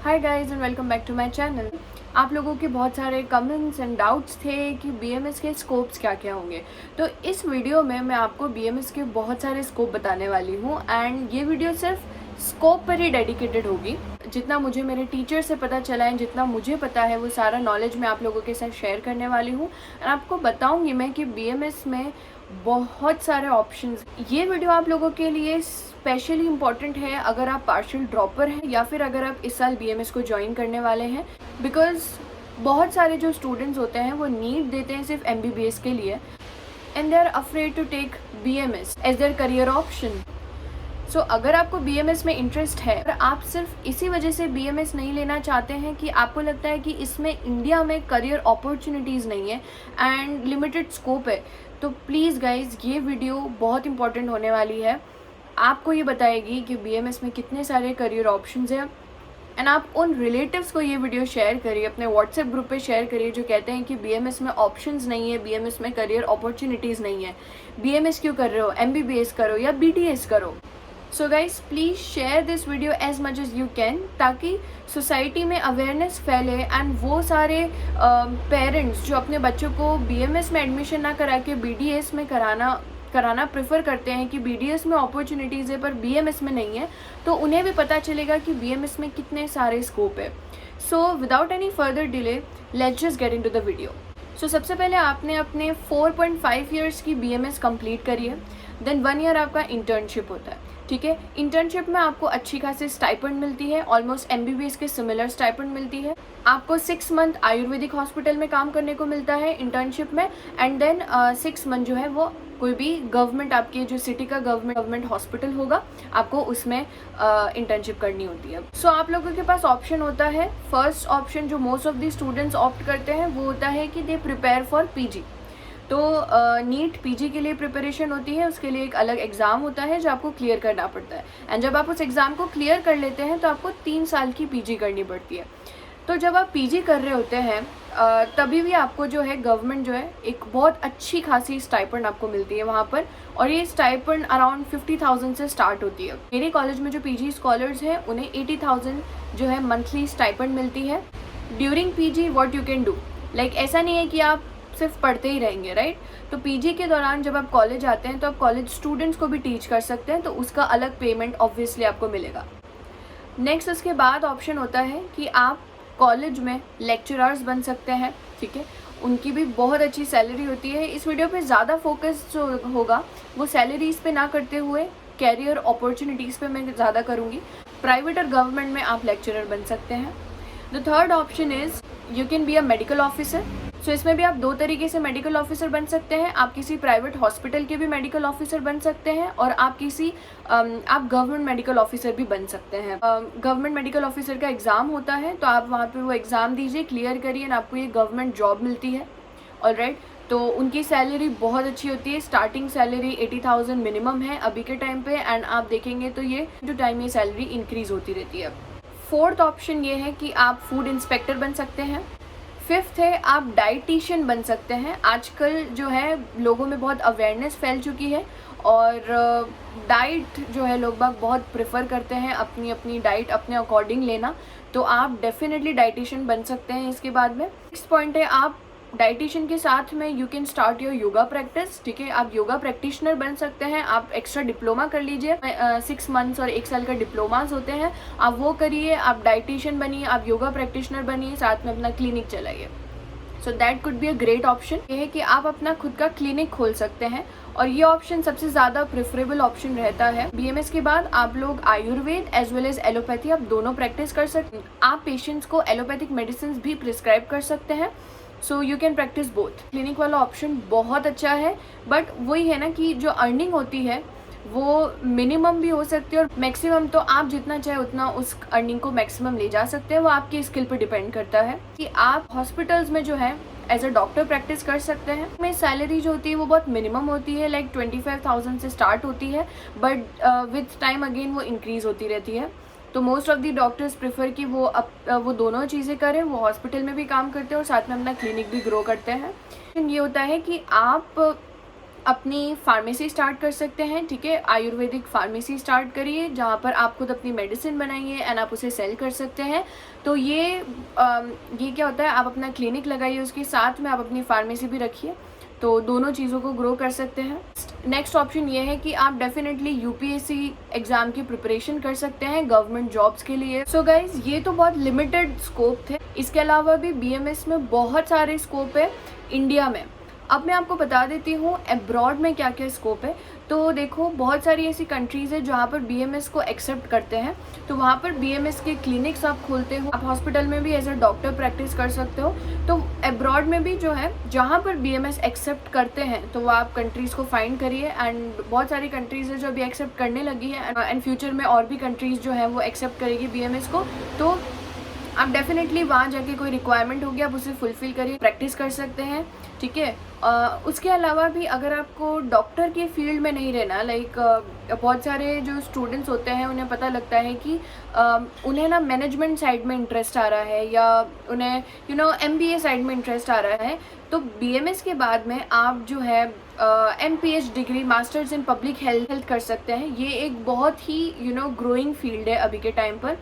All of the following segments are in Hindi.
Hi guys and welcome back to my channel. आप लोगों के बहुत सारे कमेंट्स एंड डाउट्स थे कि बीएमएस के स्कोप्स क्या क्या होंगे। तो इस वीडियो में मैं आपको बीएमएस के बहुत सारे स्कोप बताने वाली हूँ एंड ये वीडियो सिर्फ स्कोप पर ही डेडिकेटेड होगी। जितना मुझे मेरे टीचर से पता चला है, जितना मुझे पता है, वो सारा नॉलेज मैं आप लोगों के साथ शेयर करने वाली हूँ एंड आपको बताऊँगी मैं कि बीएमएस में बहुत सारे ऑप्शंस। ये वीडियो आप लोगों के लिए स्पेशली इम्पॉर्टेंट है अगर आप पार्शियल ड्रॉपर हैं या फिर अगर आप इस साल बीएमएस को ज्वाइन करने वाले हैं, बिकॉज बहुत सारे जो स्टूडेंट्स होते हैं वो नीट देते हैं सिर्फ एमबीबीएस के लिए and they are afraid to take BMS as their career option. So अगर आपको बीएमएस में इंटरेस्ट है और आप सिर्फ इसी वजह से बीएमएस नहीं लेना चाहते हैं कि आपको लगता है कि इसमें इंडिया में करियर अपॉर्चुनिटीज़ नहीं है एंड लिमिटेड स्कोप है, तो प्लीज़ गाइज ये वीडियो बहुत इंपॉर्टेंट होने वाली है। आपको ये बताएगी कि बीएमएस में कितने सारे करियर ऑप्शंस हैं एंड आप उन रिलेटिव्स को ये वीडियो शेयर करिए, अपने व्हाट्सएप ग्रुप पे शेयर करिए जो कहते हैं कि बीएमएस में ऑप्शंस नहीं है, बीएमएस में करियर अपॉर्चुनिटीज़ नहीं है, बीएमएस क्यों कर रहे हो, एमबीबीएस करो या बीटीएस करो। So guys please share this video as much as you can ताकि सोसाइटी में अवेयरनेस फैले एंड वो सारे पेरेंट्स जो अपने बच्चों को बीएमएस में एडमिशन ना करा के बीडीएस में कराना प्रेफर करते हैं कि बीडीएस में अपॉर्चुनिटीज़ है पर बीएमएस में नहीं है, तो उन्हें भी पता चलेगा कि बीएमएस में कितने सारे स्कोप है। So without any further delay let's just get into the video. So सबसे पहले आपने अपने 4.5 ईयर्स की बीएमएस कंप्लीट करी है, देन 1 ईयर आपका इंटर्नशिप होता है। ठीक है, इंटर्नशिप में आपको अच्छी खासी स्टाइपेंड मिलती है, ऑलमोस्ट एमबीबीएस के सिमिलर स्टाइपेंड मिलती है। आपको 6 मंथ आयुर्वेदिक हॉस्पिटल में काम करने को मिलता है इंटर्नशिप में एंड देन 6 मंथ जो है वो कोई भी गवर्नमेंट, आपके जो सिटी का गवर्नमेंट हॉस्पिटल होगा, आपको उसमें इंटर्नशिप करनी होती है। सो आप लोगों के पास ऑप्शन होता है। फर्स्ट ऑप्शन जो most of the students opt करते हैं वो होता है कि दे प्रिपेयर फॉर पीजी। तो नीट पीजी के लिए प्रिपरेशन होती है, उसके लिए एक अलग एग्ज़ाम होता है जो आपको क्लियर करना पड़ता है एंड जब आप उस एग्ज़ाम को क्लियर कर लेते हैं तो आपको 3 साल की पीजी करनी पड़ती है। तो जब आप पीजी कर रहे होते हैं तभी भी आपको जो है गवर्नमेंट जो है एक बहुत अच्छी खासी स्टाइपेंड आपको मिलती है वहाँ पर, और ये स्टाइपेंड अराउंड 50,000 से स्टार्ट होती है। मेरे कॉलेज में जो पीजी स्कॉलर्स हैं उन्हें 80,000 जो है मंथली स्टाइपेंड मिलती है। During PG what you can do, like ऐसा नहीं है कि आप सिर्फ पढ़ते ही रहेंगे, राइट। तो पीजी के दौरान जब आप कॉलेज आते हैं तो आप कॉलेज स्टूडेंट्स को भी टीच कर सकते हैं, तो उसका अलग पेमेंट ऑब्वियसली आपको मिलेगा। नेक्स्ट उसके बाद ऑप्शन होता है कि आप कॉलेज में लेक्चरर्स बन सकते हैं। ठीक है, उनकी भी बहुत अच्छी सैलरी होती है। इस वीडियो पे ज़्यादा फोकस जो होगा वो सैलरीज़ पे ना करते हुए कैरियर अपॉर्चुनिटीज़ पे मैं ज़्यादा करूँगी। प्राइवेट और गवर्नमेंट में आप लेक्चरर बन सकते हैं। The third option is you can be a medical officer. So इसमें भी आप 2 तरीके से मेडिकल ऑफिसर बन सकते हैं। आप किसी प्राइवेट हॉस्पिटल के भी मेडिकल ऑफिसर बन सकते हैं और आप आप गवर्नमेंट मेडिकल ऑफिसर भी बन सकते हैं। गवर्नमेंट मेडिकल ऑफिसर का एग्ज़ाम होता है, तो आप वहाँ पे वो एग्ज़ाम दीजिए, क्लियर करिए एंड आपको ये गवर्नमेंट जॉब मिलती है। ऑलराइट, तो उनकी सैलरी बहुत अच्छी होती है। स्टार्टिंग सैलरी 80,000 मिनिमम है अभी के टाइम पे एंड आप देखेंगे तो ये जो टाइम ये सैलरी इंक्रीज़ होती रहती है। फोर्थ ऑप्शन ये है कि आप फूड इंस्पेक्टर बन सकते हैं। फिफ्थ है आप डाइटिशियन बन सकते हैं। आजकल जो है लोगों में बहुत अवेयरनेस फैल चुकी है और डाइट जो है लोग बाग बहुत प्रेफर करते हैं अपनी अपनी डाइट अपने अकॉर्डिंग लेना, तो आप डेफिनेटली डाइटिशियन बन सकते हैं। इसके बाद में नेक्स्ट पॉइंट है आप डाइटिशियन के साथ में you can start your yoga practice. ठीक है, आप योगा प्रैक्टिशनर बन सकते हैं। आप एक्स्ट्रा डिप्लोमा कर लीजिए, 6 मंथ्स और 1 साल का डिप्लोमास होते हैं, आप वो करिए, आप डाइटिशियन बनिए, आप योगा प्रैक्टिशनर बनिए, साथ में अपना क्लिनिक चलाइए। So that could be a great option. ये है कि आप अपना खुद का क्लिनिक खोल सकते हैं और ये ऑप्शन सबसे ज़्यादा प्रेफरेबल ऑप्शन रहता है। बीएमएस के बाद आप लोग Ayurveda as well as allopathy आप दोनों प्रैक्टिस कर सकते हैं। आप पेशेंट्स को एलोपैथिक मेडिसिन भी प्रिस्क्राइब कर सकते हैं, so you can practice both. Clinic वाला ऑप्शन बहुत अच्छा है, बट वही है ना कि जो अर्निंग होती है वो मिनिमम भी हो सकती है और मैक्सिमम, तो आप जितना चाहे उतना उस अर्निंग को मैक्सिमम ले जा सकते हैं। वो आपकी स्किल पर डिपेंड करता है कि आप हॉस्पिटल्स में जो है एज अ डॉक्टर प्रैक्टिस कर सकते हैं। में सैलरी जो होती है वो बहुत मिनिमम होती है, लाइक 25,000 से स्टार्ट होती है, बट विथ टाइम अगेन वो इंक्रीज़ होती रहती है। तो most of the doctors prefer कि वो दोनों चीज़ें करें, वो हॉस्पिटल में भी काम करते हैं और साथ में अपना क्लिनिक भी ग्रो करते हैं। ये होता है कि आप अपनी फार्मेसी स्टार्ट कर सकते हैं, ठीक है। आयुर्वेदिक फार्मेसी स्टार्ट करिए जहाँ पर आप खुद अपनी मेडिसिन बनाइए एंड आप उसे सेल कर सकते हैं। तो ये क्या होता है, आप अपना क्लिनिक लगाइए, उसके साथ में आप अपनी फार्मेसी भी रखिए, तो दोनों चीज़ों को ग्रो कर सकते हैं। नेक्स्ट ऑप्शन ये है कि आप डेफिनेटली यूपीएससी एग्ज़ाम की प्रिपरेशन कर सकते हैं गवर्नमेंट जॉब्स के लिए। सो गाइज, ये तो बहुत लिमिटेड स्कोप थे, इसके अलावा भी बीएमएस में बहुत सारे स्कोप है इंडिया में। अब मैं आपको बता देती हूँ अब्रॉड में क्या क्या स्कोप है। तो देखो, बहुत सारी ऐसी कंट्रीज़ है जहाँ पर बीएमएस को एक्सेप्ट करते हैं, तो वहाँ पर बीएमएस के क्लिनिक्स आप खोलते हो, आप हॉस्पिटल में भी एज अ डॉक्टर प्रैक्टिस कर सकते हो। तो अब्रॉड में भी जो है, जहाँ पर बीएमएस एक्सेप्ट करते हैं, तो वो आप कंट्रीज़ को फाइंड करिए। एंड बहुत सारी कंट्रीज़ है जो अभी एक्सेप्ट करने लगी है, एंड फ्यूचर में और भी कंट्रीज़ जो है वो एक्सेप्ट करेगी बीएमएस को। तो आप डेफिनेटली वहाँ जाके कोई रिक्वायरमेंट होगी, आप उसे फुलफ़िल करिए, प्रैक्टिस कर सकते हैं, ठीक है। उसके अलावा भी अगर आपको डॉक्टर के फील्ड में नहीं रहना, लाइक बहुत सारे जो स्टूडेंट्स होते हैं उन्हें पता लगता है कि उन्हें ना मैनेजमेंट साइड में इंटरेस्ट आ रहा है, या उन्हें एमबीए साइड में इंटरेस्ट आ रहा है, तो बीएमएस के बाद में आप जो है MPH degree, masters in public health कर सकते हैं। ये एक बहुत ही ग्रोइंग फील्ड है अभी के टाइम पर।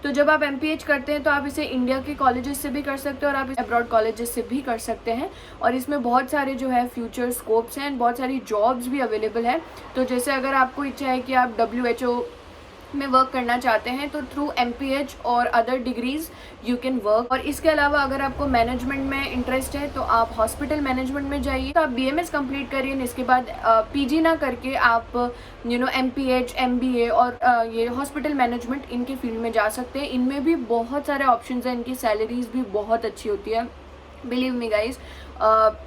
तो जब आप एमपीएच करते हैं तो आप इसे इंडिया के कॉलेजेस से भी कर सकते हो और आप इसे अब्रॉड कॉलेजेस से भी कर सकते हैं, और इसमें बहुत सारे जो है फ्यूचर स्कोप्स हैं, बहुत सारी जॉब्स भी अवेलेबल है। तो जैसे अगर आपको इच्छा है कि आप WHO में वर्क करना चाहते हैं, तो थ्रू एमपीएच और other degrees you can work. और इसके अलावा अगर आपको मैनेजमेंट में इंटरेस्ट है तो आप हॉस्पिटल मैनेजमेंट में जाइए। तो आप बीएमएस कंप्लीट करिए, इसके बाद पीजी ना करके आप एमपीएच, एमबीए और ये हॉस्पिटल मैनेजमेंट, इनके फील्ड में जा सकते हैं। इनमें भी बहुत सारे ऑप्शंस हैं, इनकी सैलरीज भी बहुत अच्छी होती है, believe me guys.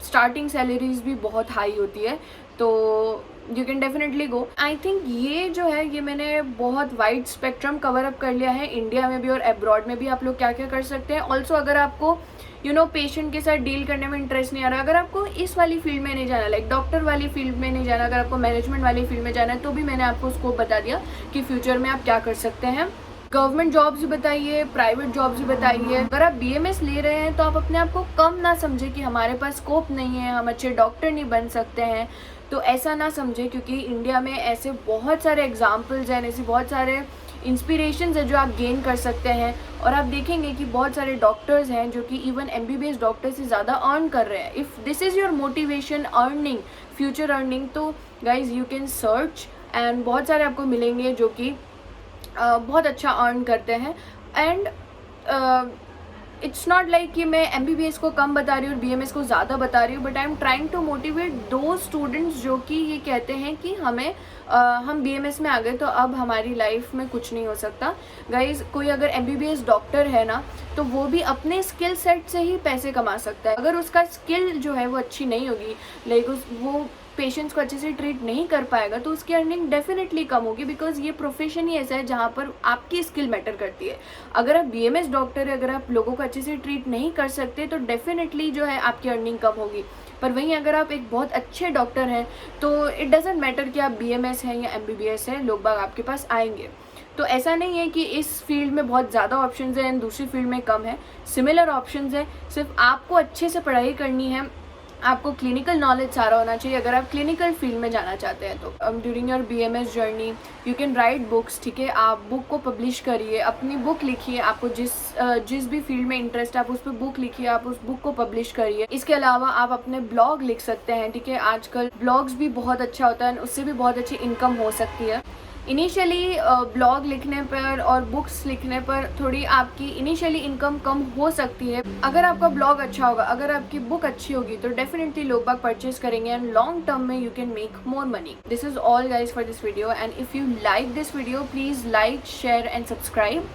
Starting salaries भी बहुत हाई होती है, तो you can definitely go. I think ये जो है, ये मैंने बहुत वाइड स्पेक्ट्रम कवर अप कर लिया है, इंडिया में भी और अब्रॉड में भी आप लोग क्या क्या कर सकते हैं। ऑल्सो अगर आपको पेशेंट के साथ डील करने में इंटरेस्ट नहीं आ रहा, अगर आपको इस वाली फील्ड में नहीं जाना, लाइक डॉक्टर वाली फील्ड में नहीं जाना, अगर आपको मैनेजमेंट वाली फील्ड में जाना है, तो भी मैंने आपको स्कोप बता दिया कि फ्यूचर में आप क्या कर सकते हैं। गवर्नमेंट जॉब्स भी बताइए, प्राइवेट जॉब्स भी बताइए। अगर आप बीएमएस ले रहे हैं तो आप अपने आप को कम ना समझे कि हमारे पास स्कोप नहीं है, हम अच्छे डॉक्टर नहीं बन सकते हैं, तो ऐसा ना समझे, क्योंकि इंडिया में ऐसे बहुत सारे एग्जाम्पल्स हैं, ऐसे बहुत सारे इंस्पिरेशंस है जो आप गेन कर सकते हैं। और आप देखेंगे कि बहुत सारे डॉक्टर्स हैं जो कि इवन एमबीबीएस डॉक्टर से ज़्यादा अर्न कर रहे हैं। If this is your motivation, earning, future earning, तो guys you can search, and बहुत सारे आपको मिलेंगे जो कि बहुत अच्छा अर्न करते हैं। एंड इट्स नॉट लाइक कि मैं एमबीबीएस को कम बता रही हूँ और बीएमएस को ज़्यादा बता रही हूँ, but I am trying to motivate दो स्टूडेंट्स जो कि ये कहते हैं कि हम बीएमएस में आ गए तो अब हमारी लाइफ में कुछ नहीं हो सकता। गाइज, कोई अगर एमबीबीएस डॉक्टर है ना, तो वो भी अपने स्किल सेट से ही पैसे कमा सकता है। अगर उसका स्किल जो है वो अच्छी नहीं होगी, लाइक वो पेशेंट्स को अच्छे से ट्रीट नहीं कर पाएगा, तो उसकी अर्निंग डेफिनेटली कम होगी, बिकॉज ये प्रोफेशन ही ऐसा है जहाँ पर आपकी स्किल मैटर करती है। अगर आप बीएमएस डॉक्टर है, अगर आप लोगों को अच्छे से ट्रीट नहीं कर सकते, तो डेफिनेटली जो है आपकी अर्निंग कम होगी। पर वहीं अगर आप एक बहुत अच्छे डॉक्टर हैं, तो इट डजेंट मैटर कि आप बीएमएस हैं या एमबीबीएस हैं, लोग बाग आपके पास आएंगे। तो ऐसा नहीं है कि इस फील्ड में बहुत ज़्यादा ऑप्शंस हैं एंड दूसरी फील्ड में कम है, सिमिलर ऑप्शंस हैं। सिर्फ आपको अच्छे से पढ़ाई करनी है, आपको क्लिनिकल नॉलेज सारा होना चाहिए अगर आप क्लिनिकल फील्ड में जाना चाहते हैं। तो during your BMS journey you can write books, ठीक है। आप बुक को पब्लिश करिए, अपनी बुक लिखिए, आपको जिस भी फील्ड में इंटरेस्ट है आप उस पर बुक लिखिए, आप उस बुक को पब्लिश करिए। इसके अलावा आप अपने ब्लॉग लिख सकते हैं, ठीक है। आजकल ब्लॉग्स भी बहुत अच्छा होता है, उससे भी बहुत अच्छी इनकम हो सकती है। इनिशियली ब्लॉग लिखने पर और बुक्स लिखने पर थोड़ी आपकी इनिशियली इनकम कम हो सकती है। अगर आपका ब्लॉग अच्छा होगा, अगर आपकी बुक अच्छी होगी, तो डेफिनेटली लोग बाग परचेज करेंगे एंड लॉन्ग टर्म में you can make more money. This is all guys for this video, and if you like this video please like, share and subscribe.